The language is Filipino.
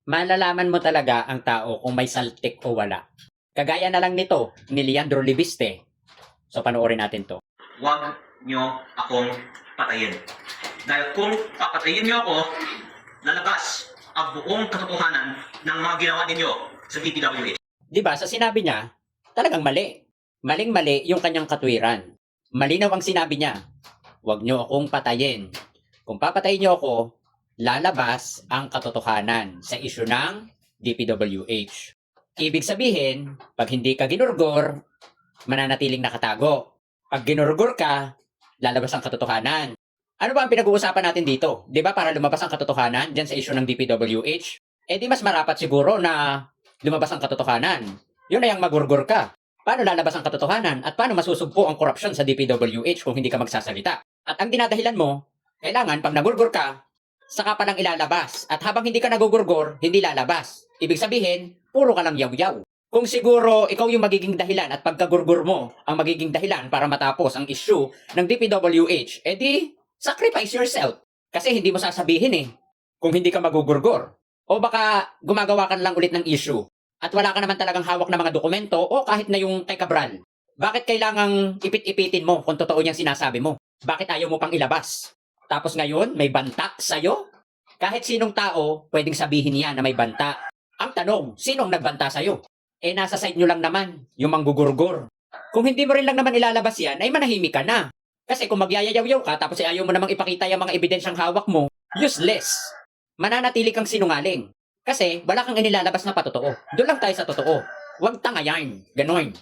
Malalaman mo talaga ang tao kung may saltik o wala. Kagaya na lang nito ni Leandro Libiste. So panoorin natin to. Huwag nyo akong patayin. Dahil kung papatayin nyo ako, lalabas ang buong katotohanan ng mga ginawa ninyo sa DPWH. Diba sa sinabi niya, talagang mali. Maling-mali yung kanyang katwiran. Malinaw ang sinabi niya, huwag nyo akong patayin. Kung papatayin nyo ako, lalabas ang katotohanan sa isyu ng DPWH. Ibig sabihin, pag hindi ka ginurgor, mananatiling nakatago. Pag ginurgor ka, lalabas ang katotohanan. Ano ba ang pinag-uusapan natin dito? Di ba para lumabas ang katotohanan dyan sa isyu ng DPWH? Eh di mas marapat siguro na lumabas ang katotohanan. Yun ay ang magurgor ka. Paano lalabas ang katotohanan at paano masusugpo ang korupsyon sa DPWH kung hindi ka magsasalita? At ang dinadahilan mo, kailangan pag nagurgor ka, saka pa lang ilalabas. At habang hindi ka nagugurgor, hindi lalabas. Ibig sabihin, puro ka lang yaw-yaw. Kung siguro ikaw yung magiging dahilan at pagkagurgur mo ang magiging dahilan para matapos ang issue ng DPWH, edi sacrifice yourself. Kasi hindi mo sasabihin kung hindi ka magugurgor. O baka gumagawa ka lang ulit ng issue at wala ka naman talagang hawak na mga dokumento o kahit na yung kay Cabral. Bakit kailangang ipit-ipitin mo kung totoo niyang sinasabi mo? Bakit ayaw mo pang ilabas? Tapos ngayon, may banta sa'yo? Kahit sinong tao, pwedeng sabihin niya na may banta. Ang tanong, sinong nagbanta sa'yo? Eh nasa side nyo lang naman, yung manggugurgor. Kung hindi mo rin lang naman ilalabas yan, ay manahimik ka na. Kasi kung magyayayaw ka, tapos ayaw mo namang ipakita yung mga ebidensyang hawak mo, useless. Mananatili kang sinungaling. Kasi wala kang inilalabas na patotoo. Doon lang tayo sa totoo. Huwag tangayan. Ganon.